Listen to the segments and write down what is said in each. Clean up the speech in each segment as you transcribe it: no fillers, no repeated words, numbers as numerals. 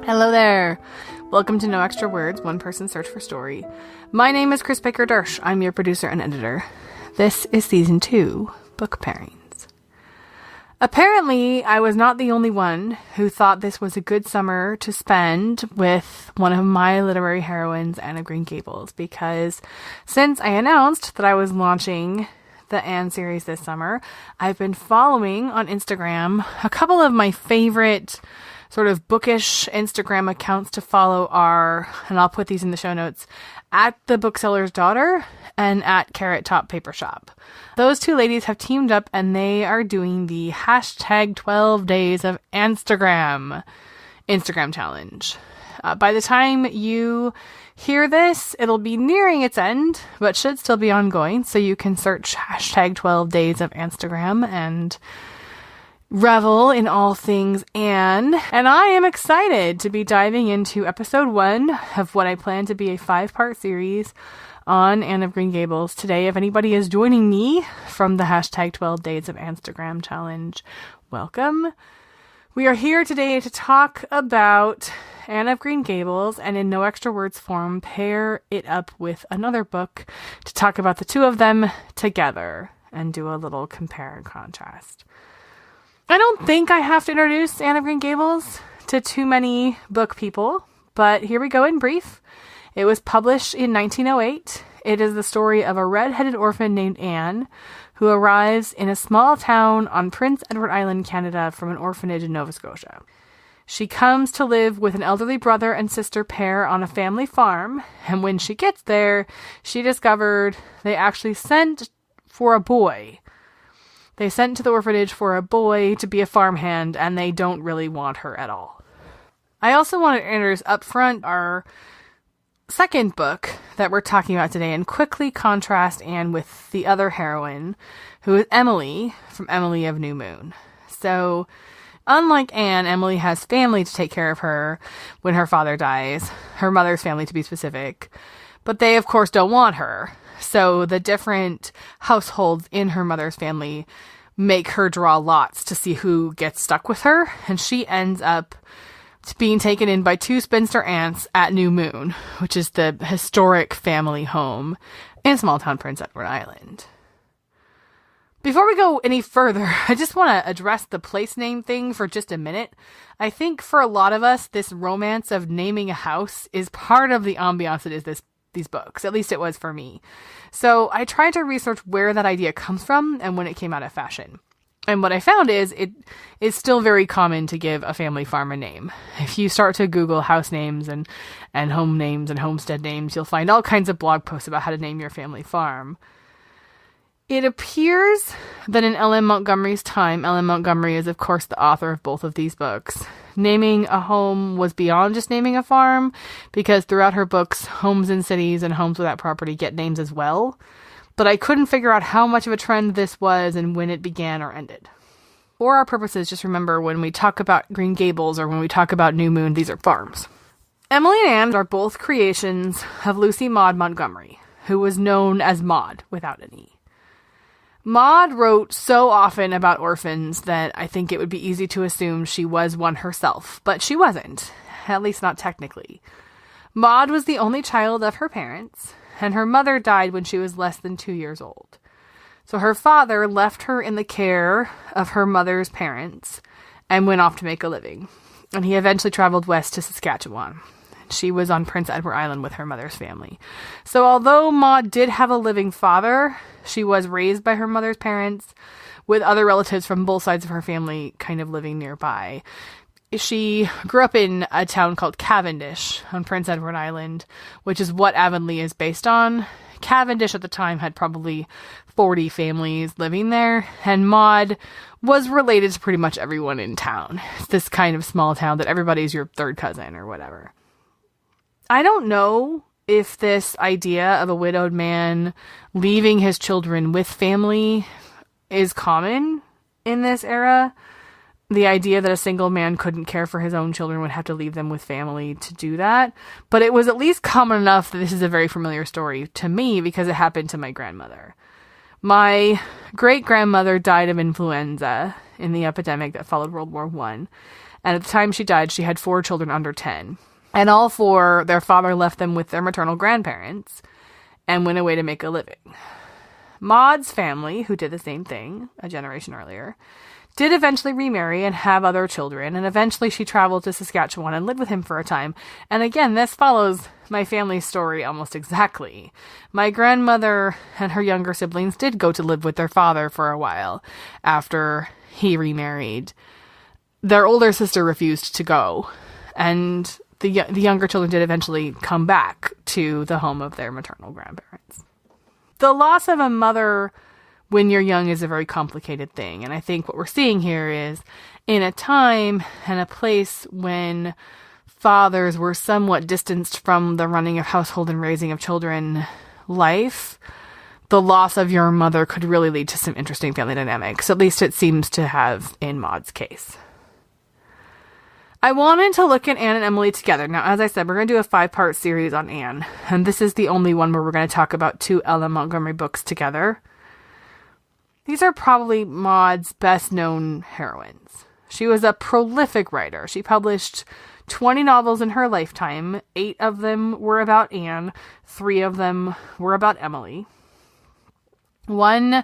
Hello there. Welcome to No Extra Words, One Person Search for Story. My name is Chris Baker-Dersch. I'm your producer and editor. This is Season 2, Book Pairings. Apparently, I was not the only one who thought this was a good summer to spend with one of my literary heroines, Anne of Green Gables, because since I announced that I was launching the Anne series this summer, I've been following on Instagram a couple of my favorite sort of bookish Instagram accounts to follow are, and I'll put these in the show notes, at The Bookseller's Daughter and at Carrot Top Paper Shop. Those two ladies have teamed up and they are doing the hashtag 12 days of Instagram challenge. By the time you hear this, it'll be nearing its end, but should still be ongoing. So you can search hashtag 12 days of Instagram and revel in all things Anne. And I am excited to be diving into episode 1 of what I plan to be a 5-part series on Anne of Green Gables today. If anybody is joining me from the hashtag 12 days of Instagram challenge, welcome. We are here today to talk about Anne of Green Gables, and in no extra words form, pair it up with another book to talk about the two of them together and do a little compare and contrast. I don't think I have to introduce Anne of Green Gables to too many book people, but here we go in brief. It was published in 1908. It is the story of a red-headed orphan named Anne who arrives in a small town on Prince Edward Island, Canada, from an orphanage in Nova Scotia. She comes to live with an elderly brother and sister pair on a family farm, and when she gets there, she discovered they actually sent for a boy. They sent to the orphanage for a boy to be a farmhand, and they don't really want her at all. I also want to introduce up front our second book that we're talking about today and quickly contrast Anne with the other heroine, who is Emily from Emily of New Moon. So, unlike Anne, Emily has family to take care of her when her father dies, her mother's family to be specific, but they of course don't want her. So the different households in her mother's family make her draw lots to see who gets stuck with her, and she ends up being taken in by two spinster aunts at New Moon, which is the historic family home in small town Prince Edward Island. Before we go any further, I just want to address the place name thing for just a minute. I think for a lot of us, this romance of naming a house is part of the ambiance that is these books. At least it was for me. So I tried to research where that idea comes from and when it came out of fashion. And what I found is it is still very common to give a family farm a name. If you start to Google house names and home names and homestead names, you'll find all kinds of blog posts about how to name your family farm. It appears that in L.M. Montgomery's time, L.M. Montgomery is, of course, the author of both of these books. Naming a home was beyond just naming a farm, because throughout her books, homes in cities and homes without property get names as well. But I couldn't figure out how much of a trend this was and when it began or ended. For our purposes, just remember when we talk about Green Gables or when we talk about New Moon, these are farms. Emily and Anne are both creations of Lucy Maud Montgomery, who was known as Maud without an E. Maud wrote so often about orphans that I think it would be easy to assume she was one herself, but she wasn't, at least not technically. Maud was the only child of her parents, and her mother died when she was less than 2 years old. So her father left her in the care of her mother's parents and went off to make a living, and he eventually traveled west to Saskatchewan. She was on Prince Edward Island with her mother's family. So although Maud did have a living father, she was raised by her mother's parents, with other relatives from both sides of her family kind of living nearby. She grew up in a town called Cavendish on Prince Edward Island, which is what Avonlea is based on. Cavendish at the time had probably 40 families living there, and Maud was related to pretty much everyone in town. It's this kind of small town that everybody's your third cousin or whatever. I don't know if this idea of a widowed man leaving his children with family is common in this era. The idea that a single man couldn't care for his own children would have to leave them with family to do that. But it was at least common enough that this is a very familiar story to me because it happened to my grandmother. My great-grandmother died of influenza in the epidemic that followed World War I. And at the time she died, she had 4 children under 10. And all 4, their father left them with their maternal grandparents and went away to make a living. Maud's family, who did the same thing a generation earlier, did eventually remarry and have other children, and eventually she traveled to Saskatchewan and lived with him for a time. And again, this follows my family's story almost exactly. My grandmother and her younger siblings did go to live with their father for a while after he remarried. Their older sister refused to go, and the younger children did eventually come back to the home of their maternal grandparents. The loss of a mother when you're young is a very complicated thing. And I think what we're seeing here is in a time and a place when fathers were somewhat distanced from the running of household and raising of children life, the loss of your mother could really lead to some interesting family dynamics. At least it seems to have in Maud's case. I wanted to look at Anne and Emily together. Now, as I said, we're going to do a 5-part series on Anne. And this is the only one where we're going to talk about 2 Ella Montgomery books together. These are probably Maud's best-known heroines. She was a prolific writer. She published 20 novels in her lifetime. 8 of them were about Anne. 3 of them were about Emily. 1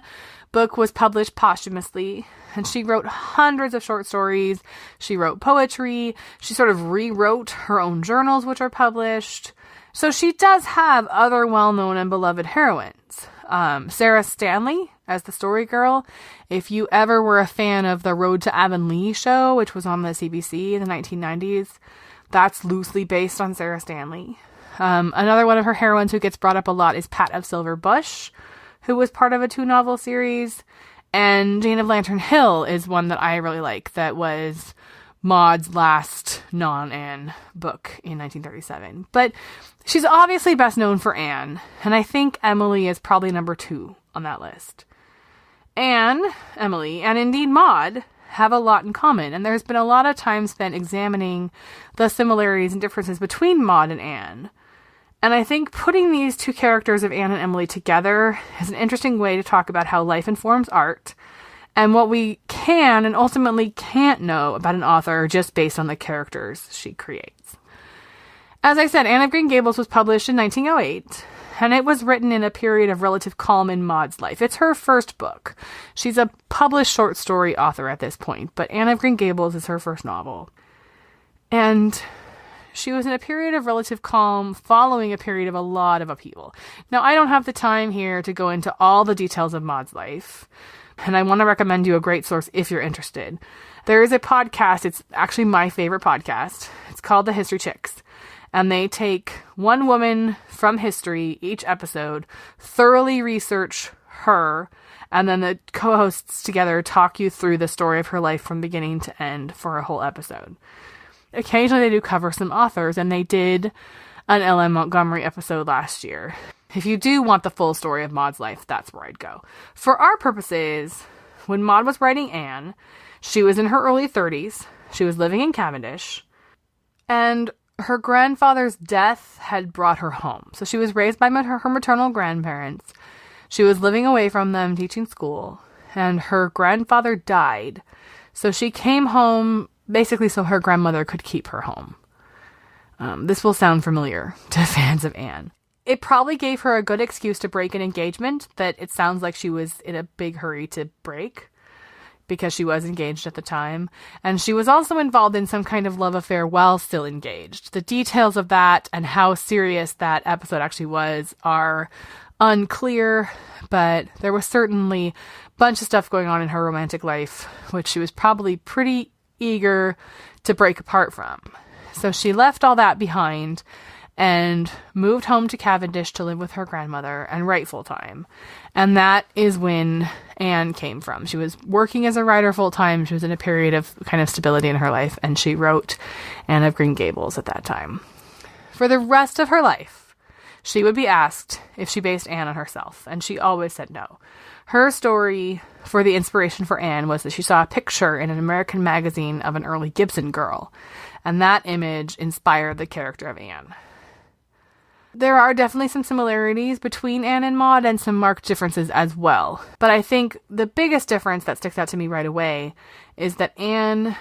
book was published posthumously, and she wrote hundreds of short stories. She wrote poetry. She sort of rewrote her own journals, which are published. So she does have other well-known and beloved heroines. Sarah Stanley as the story girl. If you ever were a fan of the Road to Avonlea show, which was on the CBC in the 1990s, that's loosely based on Sarah Stanley. Another one of her heroines who gets brought up a lot is Pat of Silver Bush, who was part of a 2-novel series. And Jane of Lantern Hill is one that I really like, that was Maud's last non-Anne book in 1937. But she's obviously best known for Anne, and I think Emily is probably number 2 on that list. Anne, Emily, and indeed Maud have a lot in common, and there's been a lot of time spent examining the similarities and differences between Maud and Anne. And I think putting these 2 characters of Anne and Emily together is an interesting way to talk about how life informs art and what we can and ultimately can't know about an author just based on the characters she creates. As I said, Anne of Green Gables was published in 1908, and it was written in a period of relative calm in Maud's life. It's her first book. She's a published short story author at this point, but Anne of Green Gables is her first novel. And she was in a period of relative calm following a period of a lot of upheaval. Now, I don't have the time here to go into all the details of Maud's life, and I want to recommend you a great source if you're interested. There is a podcast. It's actually my favorite podcast. It's called The History Chicks. And they take one woman from history each episode, thoroughly research her, and then the co-hosts together talk you through the story of her life from beginning to end for a whole episode. Occasionally they do cover some authors, and they did an Ella Montgomery episode last year. If you do want the full story of Maud's life, that's where I'd go. For our purposes, when Maud was writing Anne, she was in her early 30s. She was living in Cavendish, and her grandfather's death had brought her home. So she was raised by her maternal grandparents. She was living away from them, teaching school, and her grandfather died. So she came home basically so her grandmother could keep her home. This will sound familiar to fans of Anne. It probably gave her a good excuse to break an engagement that it sounds like she was in a big hurry to break, because she was engaged at the time. And she was also involved in some kind of love affair while still engaged. The details of that and how serious that episode actually was are unclear, but there was certainly a bunch of stuff going on in her romantic life, which she was probably pretty eager to break apart from. So she left all that behind and moved home to Cavendish to live with her grandmother and write full-time. And that is when Anne came from. She was working as a writer full-time. She was in a period of kind of stability in her life, and she wrote Anne of Green Gables at that time. For the rest of her life, she would be asked if she based Anne on herself, and she always said no. Her story for the inspiration for Anne was that she saw a picture in an American magazine of an early Gibson girl, and that image inspired the character of Anne. There are definitely some similarities between Anne and Maud and some marked differences as well. But I think the biggest difference that sticks out to me right away is that Anne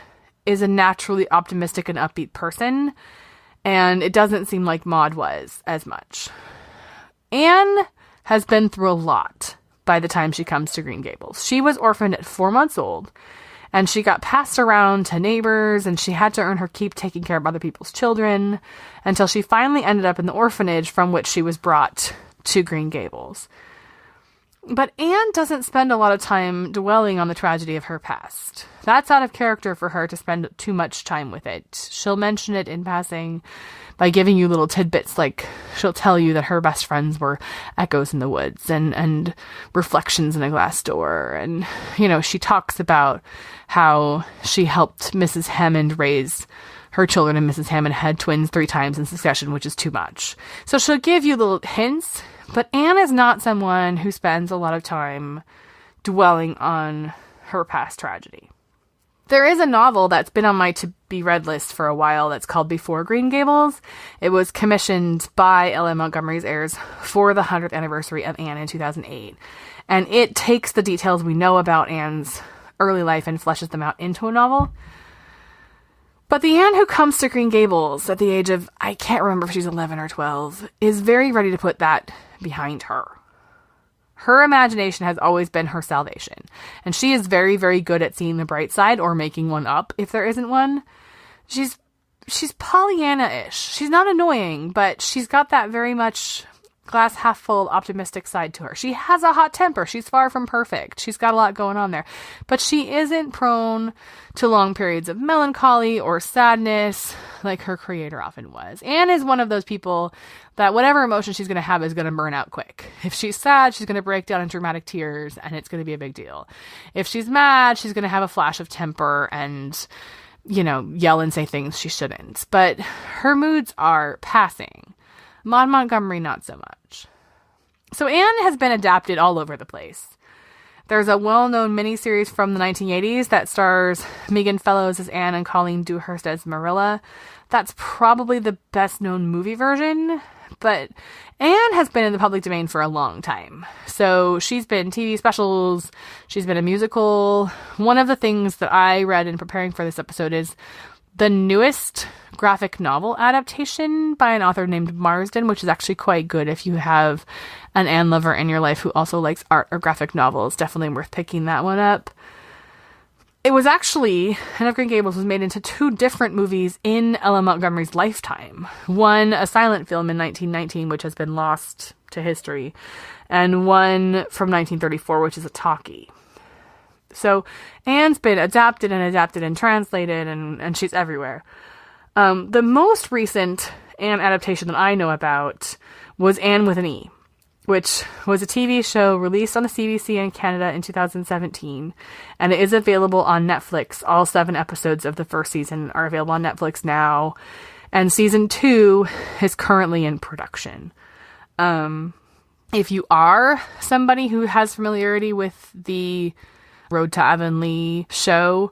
is a naturally optimistic and upbeat person, and it doesn't seem like Maud was as much. Anne has been through a lot by the time she comes to Green Gables. She was orphaned at 4 months old, and she got passed around to neighbors, and she had to earn her keep taking care of other people's children until she finally ended up in the orphanage from which she was brought to Green Gables. But Anne doesn't spend a lot of time dwelling on the tragedy of her past. That's out of character for her to spend too much time with it. She'll mention it in passing by giving you little tidbits, like she'll tell you that her best friends were echoes in the woods and reflections in a glass door. And, you know, she talks about how she helped Mrs. Hammond raise her children, and Mrs. Hammond had twins 3 times in succession, which is too much. So she'll give you little hints. But Anne is not someone who spends a lot of time dwelling on her past tragedy. There is a novel that's been on my to-be-read list for a while that's called Before Green Gables. It was commissioned by L.M. Montgomery's heirs for the 100th anniversary of Anne in 2008. And it takes the details we know about Anne's early life and fleshes them out into a novel. But the Anne who comes to Green Gables at the age of, I can't remember if she's 11 or 12, is very ready to put that behind her. Her imagination has always been her salvation, and she is very, very good at seeing the bright side or making one up if there isn't one. She's Pollyanna-ish. She's not annoying, but she's got that very much glass half full optimistic side to her. She has a hot temper. She's far from perfect. She's got a lot going on there, but she isn't prone to long periods of melancholy or sadness like her creator often was. Anne is one of those people that whatever emotion she's going to have is going to burn out quick. If she's sad, she's going to break down in dramatic tears, and it's going to be a big deal. If she's mad, she's going to have a flash of temper and, you know, yell and say things she shouldn't. But her moods are passing. Maud Montgomery, not so much. So Anne has been adapted all over the place. There's a well-known miniseries from the 1980s that stars Megan Fellows as Anne and Colleen Dewhurst as Marilla. That's probably the best-known movie version, but Anne has been in the public domain for a long time. So she's been TV specials, she's been a musical. One of the things that I read in preparing for this episode is the newest graphic novel adaptation by an author named Marsden, which is actually quite good if you have an Anne lover in your life who also likes art or graphic novels. Definitely worth picking that one up. It was actually, Anne of Green Gables was made into 2 different movies in L.M. Montgomery's lifetime. One, a silent film in 1919, which has been lost to history, and one from 1934, which is a talkie. So Anne's been adapted and translated, and she's everywhere. The most recent Anne adaptation that I know about was Anne with an E, which was a TV show released on the CBC in Canada in 2017, and it is available on Netflix. All 7 episodes of the first season are available on Netflix now, and season 2 is currently in production. If you are somebody who has familiarity with the Road to Avonlea show,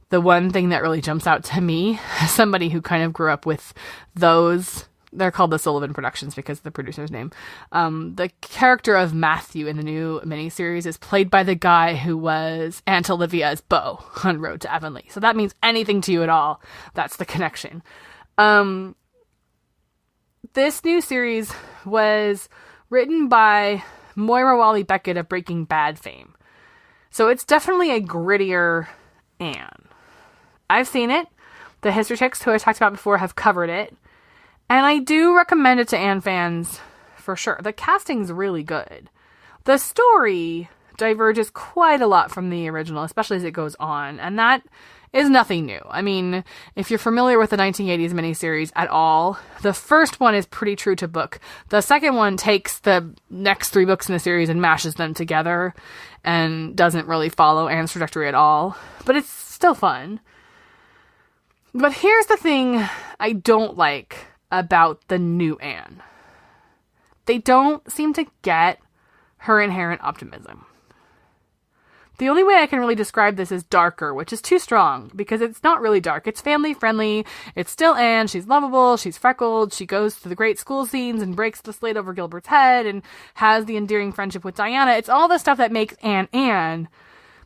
the one thing that really jumps out to me, as somebody who kind of grew up with those, they're called the Sullivan Productions because of the producer's name. The character of Matthew in the new miniseries is played by the guy who was Aunt Olivia's beau on Road to Avonlea. So that means anything to you at all. That's the connection. This new series was written by Moira Walley-Beckett of Breaking Bad fame. So it's definitely a grittier Anne. I've seen it. The History Chicks, who I talked about before, have covered it. And I do recommend it to Anne fans for sure. The casting's really good. The story diverges quite a lot from the original, especially as it goes on. And that is nothing new. I mean, if you're familiar with the 1980s miniseries at all, the first one is pretty true to book. The second one takes the next 3 books in the series and mashes them together and doesn't really follow Anne's trajectory at all. But it's still fun. But here's the thing I don't like about the new Anne. They don't seem to get her inherent optimism. The only way I can really describe this is darker, which is too strong, because it's not really dark. It's family friendly. It's still Anne. She's lovable. She's freckled. She goes to the great school scenes and breaks the slate over Gilbert's head and has the endearing friendship with Diana. It's all the stuff that makes Anne Anne.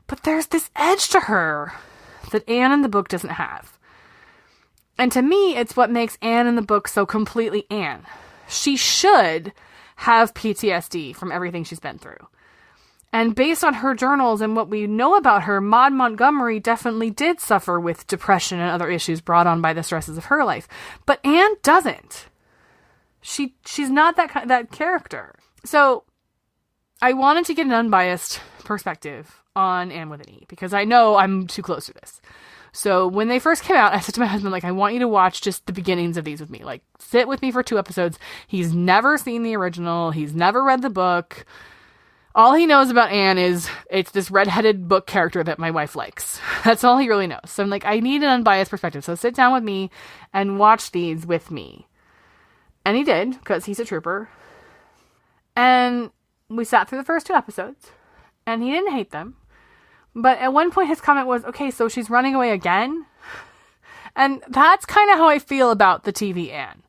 But there's this edge to her that Anne in the book doesn't have. And to me, it's what makes Anne in the book so completely Anne. She should have PTSD from everything she's been through. And based on her journals and what we know about her, Maud Montgomery definitely did suffer with depression and other issues brought on by the stresses of her life. But Anne doesn't. She's not that character. So I wanted to get an unbiased perspective on Anne with an E, because I know I'm too close to this. So when they first came out, I said to my husband, like, I want you to watch just the beginnings of these with me. Like, sit with me for 2 episodes. He's never seen the original. He's never read the book. All he knows about Anne is it's this redheaded book character that my wife likes. That's all he really knows. So I'm like, I need an unbiased perspective. So sit down with me and watch these with me. And he did, because he's a trooper. And we sat through the first 2 episodes, and he didn't hate them. But at one point his comment was, okay, so she's running away again? And that's kind of how I feel about the TV Anne.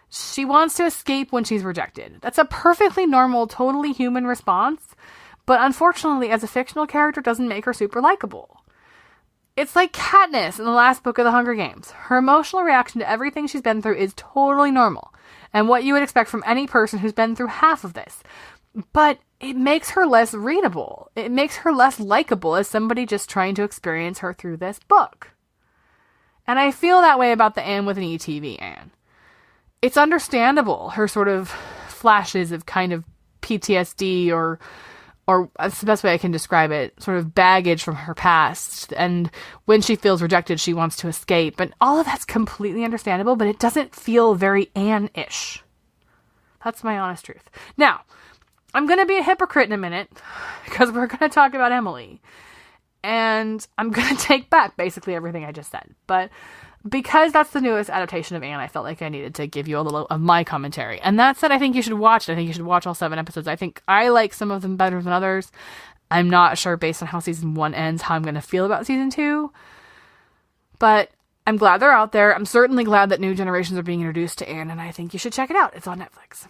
She wants to escape when she's rejected. That's a perfectly normal, totally human response. But unfortunately, as a fictional character, doesn't make her super likable. It's like Katniss in the last book of the Hunger Games. Her emotional reaction to everything she's been through is totally normal, and what you would expect from any person who's been through half of this. But it makes her less readable. It makes her less likable as somebody just trying to experience her through this book. And I feel that way about the Anne with an ETV Anne. It's understandable, her sort of flashes of kind of PTSD or that's the best way I can describe it, sort of baggage from her past. And when she feels rejected, she wants to escape. And all of that's completely understandable, but it doesn't feel very Anne-ish. That's my honest truth. Now, I'm going to be a hypocrite in a minute, because we're going to talk about Emily. And I'm going to take back basically everything I just said. But because that's the newest adaptation of Anne, I felt like I needed to give you a little of my commentary. And that said, I think you should watch it. I think you should watch all 7 episodes. I think I like some of them better than others. I'm not sure, based on how season 1 ends, how I'm going to feel about season 2. But I'm glad they're out there. I'm certainly glad that new generations are being introduced to Anne, and I think you should check it out. It's on Netflix.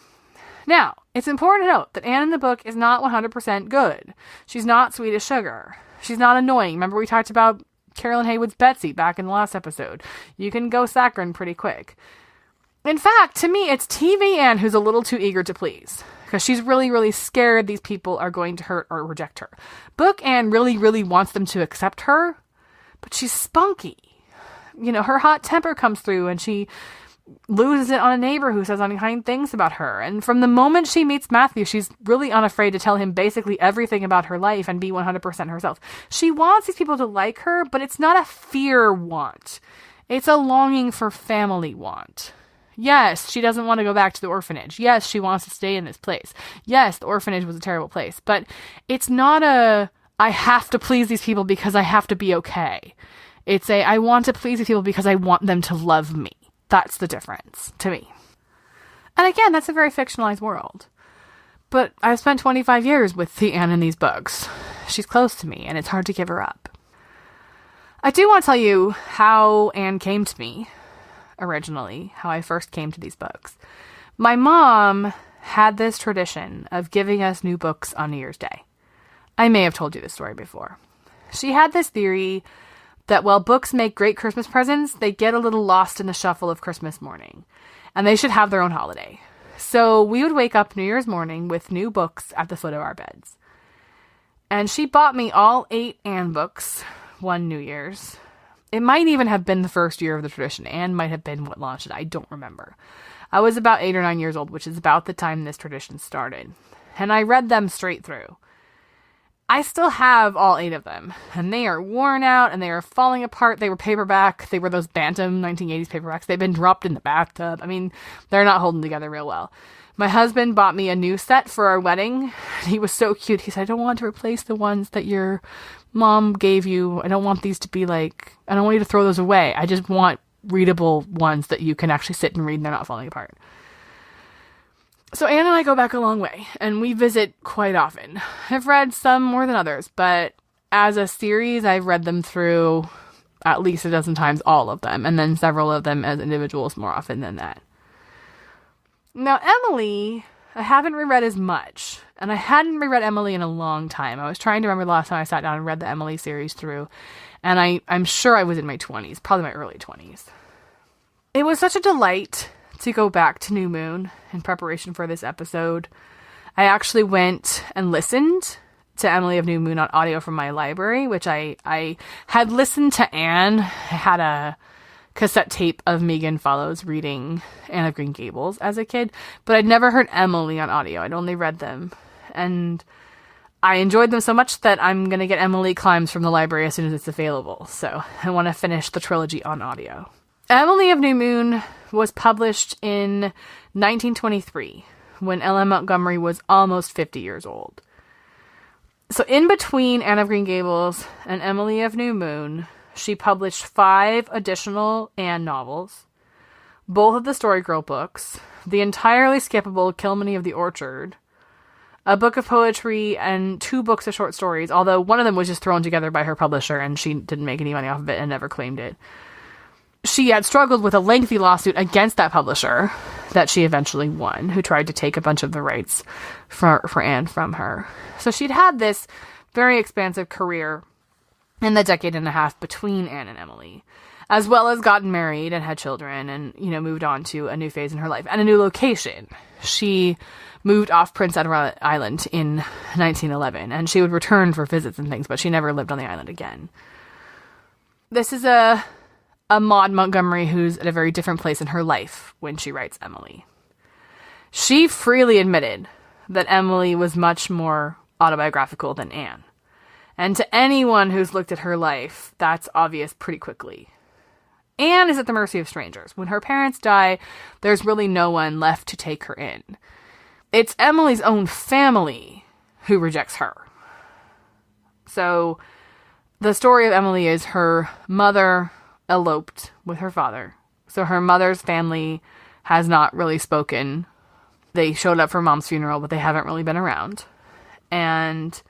Now, it's important to note that Anne in the book is not 100% good. She's not sweet as sugar. She's not annoying. Remember we talked about Carolyn Haywood's Betsy back in the last episode. You can go saccharine pretty quick. In fact, to me, it's TV Anne who's a little too eager to please, because she's really, really scared these people are going to hurt or reject her. Book Anne really, really wants them to accept her, but she's spunky. You know, her hot temper comes through, and she loses it on a neighbor who says unkind things about her. And from the moment she meets Matthew, she's really unafraid to tell him basically everything about her life and be 100% herself. She wants these people to like her, but it's not a fear want. It's a longing for family want. Yes, she doesn't want to go back to the orphanage. Yes, she wants to stay in this place. Yes, the orphanage was a terrible place. But it's not a, I have to please these people because I have to be okay. It's a, I want to please these people because I want them to love me. That's the difference to me. And again, that's a very fictionalized world. But I've spent 25 years with the Anne in these books. She's close to me, and it's hard to give her up. I do want to tell you how Anne came to me originally, how I first came to these books. My mom had this tradition of giving us new books on New Year's Day. I may have told you this story before. She had this theory that while books make great Christmas presents, they get a little lost in the shuffle of Christmas morning, and they should have their own holiday. So we would wake up New Year's morning with new books at the foot of our beds. And she bought me all 8 Anne books one New Year's. It might even have been the first year of the tradition. Anne might have been what launched it. I don't remember. I was about 8 or 9 years old, which is about the time this tradition started. And I read them straight through. I still have all 8 of them, and they are worn out, and they are falling apart. They were paperback. They were those Bantam 1980s paperbacks. They've been dropped in the bathtub. I mean, they're not holding together real well. My husband bought me a new set for our wedding. He was so cute. He said, I don't want to replace the ones that your mom gave you. I don't want these to be like, I don't want you to throw those away. I just want readable ones that you can actually sit and read and they're not falling apart. So Anne and I go back a long way, and we visit quite often. I've read some more than others, but as a series, I've read them through at least a dozen times, all of them, and then several of them as individuals more often than that. Now, Emily I haven't reread as much. And I hadn't reread Emily in a long time. I was trying to remember the last time I sat down and read the Emily series through. And I'm sure I was in my 20s, probably my early 20s. It was such a delight to go back to New Moon in preparation for this episode. I actually went and listened to Emily of New Moon on audio from my library, which I had listened to Anne. I had a cassette tape of Megan Follows reading Anne of Green Gables as a kid, but I'd never heard Emily on audio. I'd only read them. And I enjoyed them so much that I'm going to get Emily Climbs from the library as soon as it's available. So I want to finish the trilogy on audio. Emily of New Moon was published in 1923 when Ellen Montgomery was almost 50 years old. So in between Anne of Green Gables and Emily of New Moon, she published 5 additional Anne novels, both of the Story Girl books, the entirely skippable Kilmeny of the Orchard, a book of poetry, and 2 books of short stories, although one of them was just thrown together by her publisher and she didn't make any money off of it and never claimed it. She had struggled with a lengthy lawsuit against that publisher that she eventually won, who tried to take a bunch of the rights for Anne from her. So she'd had this very expansive career in the decade and a half between Anne and Emily, as well as gotten married and had children and, moved on to a new phase in her life and a new location. She moved off Prince Edward Island in 1911, and she would return for visits and things, but she never lived on the island again. This is a Maud Montgomery who's at a very different place in her life when she writes Emily. She freely admitted that Emily was much more autobiographical than Anne. And to anyone who's looked at her life, that's obvious pretty quickly. Anne is at the mercy of strangers. When her parents die, there's really no one left to take her in. It's Emily's own family who rejects her. So the story of Emily is her mother eloped with her father. So her mother's family has not really spoken. They showed up for Mom's funeral, but they haven't really been around. And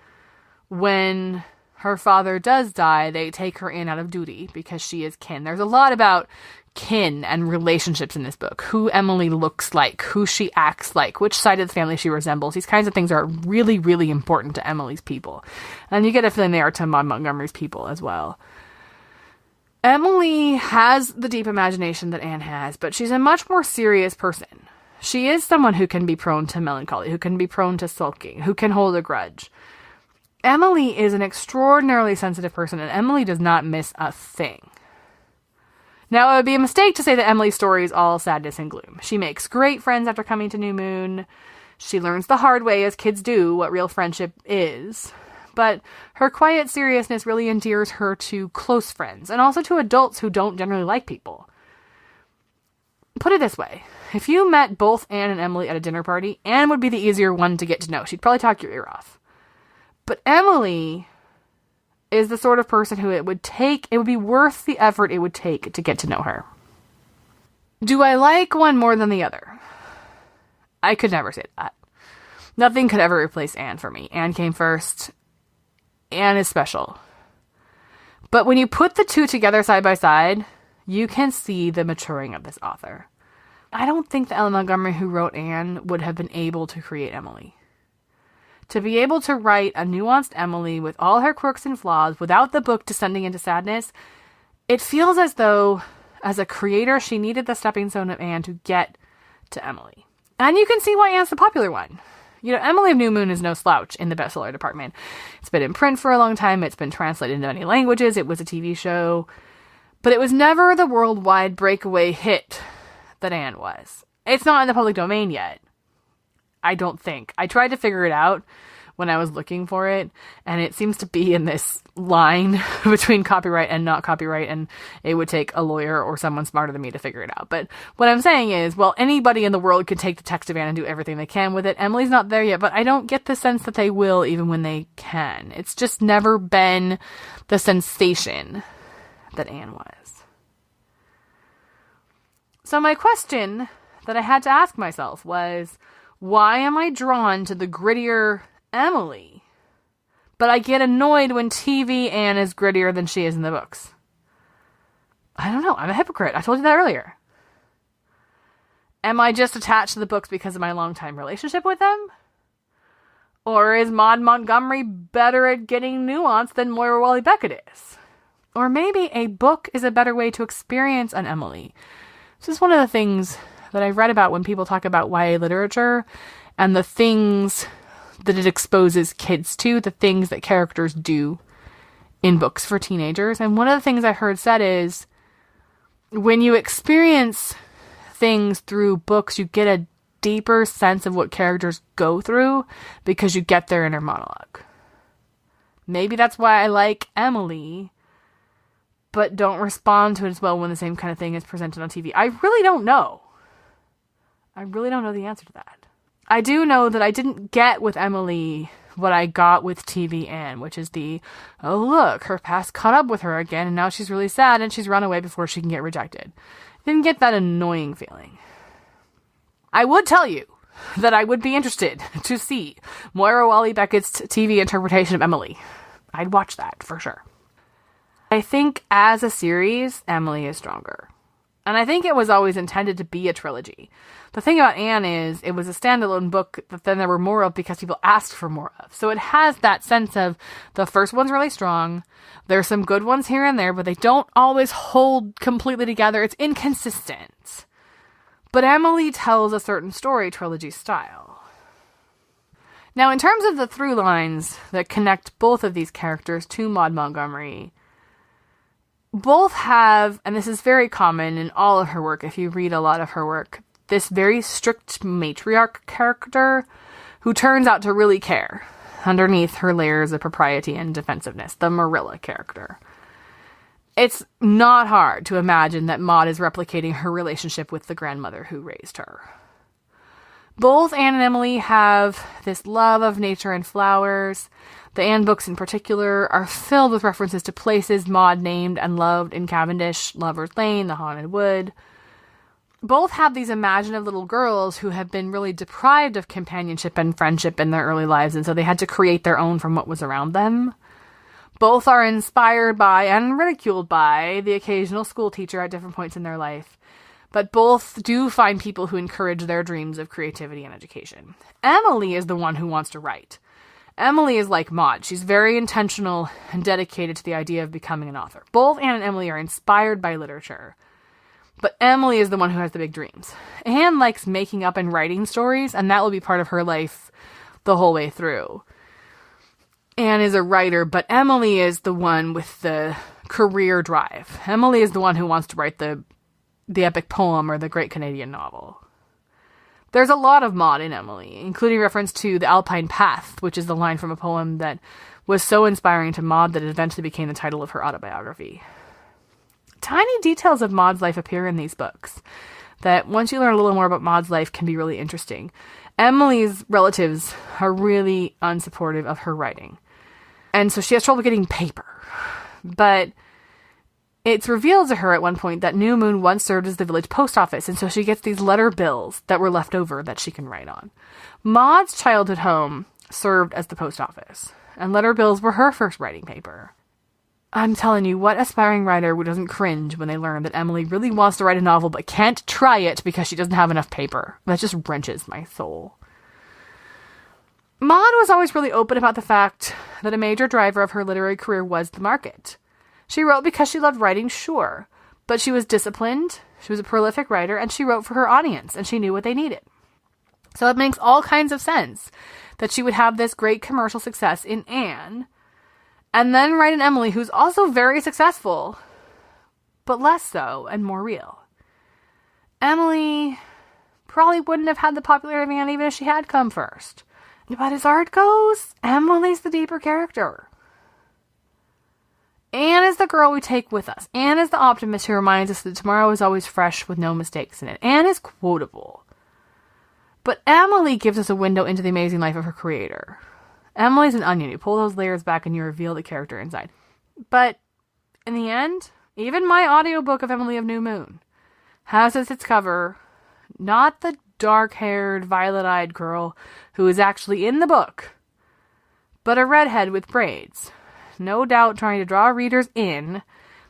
when her father does die, they take her in out of duty because she is kin. There's a lot about kin and relationships in this book. Who Emily looks like, who she acts like, which side of the family she resembles. These kinds of things are really, really important to Emily's people. And you get a feeling they are to Maud Montgomery's people as well. Emily has the deep imagination that Anne has, but she's a much more serious person. She is someone who can be prone to melancholy, who can be prone to sulking, who can hold a grudge. Emily is an extraordinarily sensitive person, and Emily does not miss a thing. Now, it would be a mistake to say that Emily's story is all sadness and gloom. She makes great friends after coming to New Moon. She learns the hard way, as kids do, what real friendship is. But her quiet seriousness really endears her to close friends, and also to adults who don't generally like people. Put it this way. If you met both Anne and Emily at a dinner party, Anne would be the easier one to get to know. She'd probably talk your ear off. But Emily is the sort of person who it would be worth the effort it would take to get to know her. Do I like one more than the other? I could never say that. Nothing could ever replace Anne for me. Anne came first. Anne is special. But when you put the two together side by side, you can see the maturing of this author. I don't think the Ellen Montgomery who wrote Anne would have been able to create Emily. To be able to write a nuanced Emily with all her quirks and flaws without the book descending into sadness, it feels as though, as a creator, she needed the stepping stone of Anne to get to Emily. And you can see why Anne's the popular one. Emily of New Moon is no slouch in the bestseller department. It's been in print for a long time. It's been translated into many languages. It was a TV show. But it was never the worldwide breakaway hit that Anne was. It's not in the public domain yet. I don't think. I tried to figure it out when I was looking for it, and it seems to be in this line between copyright and not copyright, and it would take a lawyer or someone smarter than me to figure it out. But what I'm saying is, well, anybody in the world could take the text of Anne and do everything they can with it. Emily's not there yet, but I don't get the sense that they will even when they can. It's just never been the sensation that Anne was. So my question that I had to ask myself was, why am I drawn to the grittier Emily, but I get annoyed when TV Anne is grittier than she is in the books? I don't know. I'm a hypocrite. I told you that earlier. Am I just attached to the books because of my long-time relationship with them? Or is Maud Montgomery better at getting nuance than Moira Walley-Beckett is? Or maybe a book is a better way to experience an Emily. This is one of the things that I've read about when people talk about YA literature and the things that it exposes kids to, the things that characters do in books for teenagers. And one of the things I heard said is, when you experience things through books, you get a deeper sense of what characters go through because you get their inner monologue. Maybe that's why I like Emily, but don't respond to it as well when the same kind of thing is presented on TV. I really don't know. I really don't know the answer to that. I do know that I didn't get with Emily what I got with TV Anne, which is oh look, her past caught up with her again and now she's really sad and she's run away before she can get rejected. Didn't get that annoying feeling. I would tell you that I would be interested to see Moira Walley-Beckett's TV interpretation of Emily. I'd watch that for sure. I think as a series, Emily is stronger. And I think it was always intended to be a trilogy. The thing about Anne is it was a standalone book that then there were more of because people asked for more of. So it has that sense of the first one's really strong. There's some good ones here and there, but they don't always hold completely together. It's inconsistent. But Emily tells a certain story trilogy style. Now, in terms of the through lines that connect both of these characters to Maud Montgomery, both have, and this is very common in all of her work, if you read a lot of her work, this very strict matriarch character who turns out to really care underneath her layers of propriety and defensiveness, the Marilla character. It's not hard to imagine that Maud is replicating her relationship with the grandmother who raised her. Both Anne and Emily have this love of nature and flowers. The Anne books in particular are filled with references to places Maud named and loved in Cavendish, Lover's Lane, the Haunted Wood. Both have these imaginative little girls who have been really deprived of companionship and friendship in their early lives, and so they had to create their own from what was around them. Both are inspired by and ridiculed by the occasional school teacher at different points in their life. But both do find people who encourage their dreams of creativity and education. Emily is the one who wants to write. Emily is like Maud. She's very intentional and dedicated to the idea of becoming an author. Both Anne and Emily are inspired by literature. But Emily is the one who has the big dreams. Anne likes making up and writing stories, and that will be part of her life the whole way through. Anne is a writer, but Emily is the one with the career drive. Emily is the one who wants to write the epic poem or the great Canadian novel. There's a lot of Maud in Emily, including reference to the Alpine Path, which is the line from a poem that was so inspiring to Maud that it eventually became the title of her autobiography. Tiny details of Maud's life appear in these books that, once you learn a little more about Maud's life, can be really interesting. Emily's relatives are really unsupportive of her writing, and so she has trouble getting paper. But it's revealed to her at one point that New Moon once served as the village post office, and so she gets these letter bills that were left over that she can write on. Maud's childhood home served as the post office, and letter bills were her first writing paper. I'm telling you, what aspiring writer doesn't cringe when they learn that Emily really wants to write a novel but can't try it because she doesn't have enough paper? That just wrenches my soul. Maud was always really open about the fact that a major driver of her literary career was the market. She wrote because she loved writing, sure, but she was disciplined, she was a prolific writer, and she wrote for her audience, and she knew what they needed. So it makes all kinds of sense that she would have this great commercial success in Anne, and then write an Emily who's also very successful, but less so and more real. Emily probably wouldn't have had the popularity of Anne even if she had come first. But as art goes, Emily's the deeper character. Anne is the girl we take with us. Anne is the optimist who reminds us that tomorrow is always fresh with no mistakes in it. Anne is quotable. But Emily gives us a window into the amazing life of her creator. Emily's an onion. You pull those layers back and you reveal the character inside. But in the end, even my audiobook of Emily of New Moon has as its cover not the dark-haired, violet-eyed girl who is actually in the book, but a redhead with braids. No doubt trying to draw readers in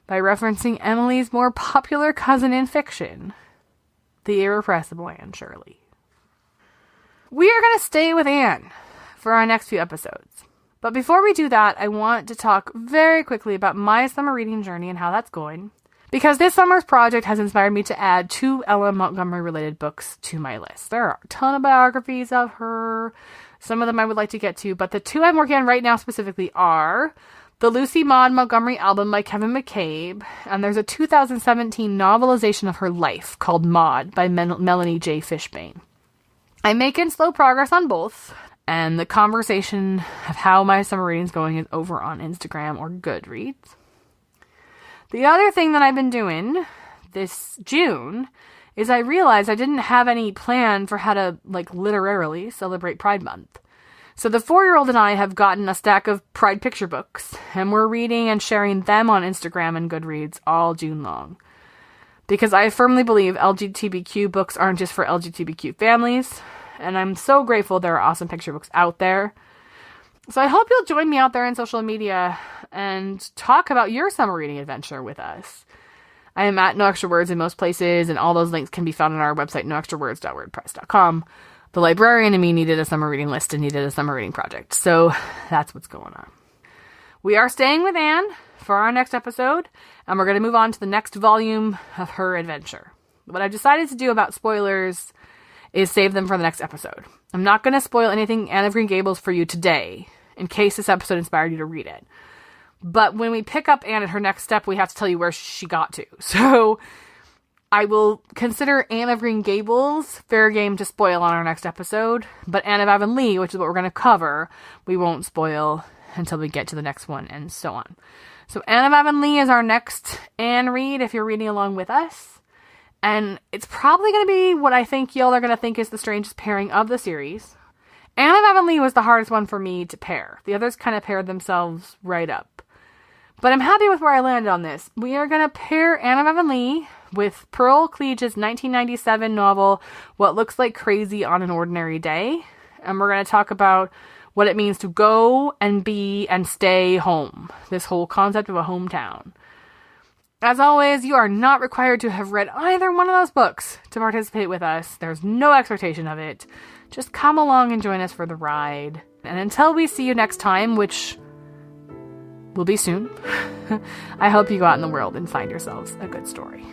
by referencing Emily's more popular cousin in fiction. the irrepressible Anne Shirley. We are going to stay with Anne for our next few episodes. But before we do that, I want to talk very quickly about my summer reading journey and how that's going. Because this summer's project has inspired me to add 2 Ella Montgomery related books to my list. There are a ton of biographies of her. Some of them I would like to get to, but the 2 I'm working on right now specifically are the Lucy Maud Montgomery album by Kevin McCabe, and there's a 2017 novelization of her life called Maud by Melanie J. Fishbane. I'm making slow progress on both, and the conversation of how my summer reading is going is over on Instagram or Goodreads. The other thing that I've been doing this June is I realized I didn't have any plan for how to, literally celebrate Pride Month. So the 4-year-old and I have gotten a stack of Pride picture books, and we're reading and sharing them on Instagram and Goodreads all June long. Because I firmly believe LGBTQ books aren't just for LGBTQ families, and I'm so grateful there are awesome picture books out there. So I hope you'll join me out there on social media and talk about your summer reading adventure with us. I am at No Extra Words in most places, and all those links can be found on our website, noextrawords.wordpress.com. The librarian and me needed a summer reading list and needed a summer reading project, so that's what's going on. We are staying with Anne for our next episode, and we're going to move on to the next volume of her adventure. What I've decided to do about spoilers is save them for the next episode. I'm not going to spoil anything Anne of Green Gables for you today, in case this episode inspired you to read it. But when we pick up Anne at her next step, we have to tell you where she got to. So I will consider Anne of Green Gables fair game to spoil on our next episode, but Anne of Avonlea, which is what we're going to cover, we won't spoil until we get to the next one, and so on. So Anne of Avonlea is our next Anne read if you're reading along with us, and it's probably going to be what I think y'all are going to think is the strangest pairing of the series. Anne of Avonlea was the hardest one for me to pair. The others kind of paired themselves right up. But I'm happy with where I landed on this. We are going to pair Anne of Avonlea with Pearl Cleage's 1997 novel, What Looks Like Crazy on an Ordinary Day. And we're going to talk about what it means to go and be and stay home. This whole concept of a hometown. As always, you are not required to have read either one of those books to participate with us. There's no expectation of it. Just come along and join us for the ride. And until we see you next time, which will be soon, I hope you go out in the world and find yourselves a good story.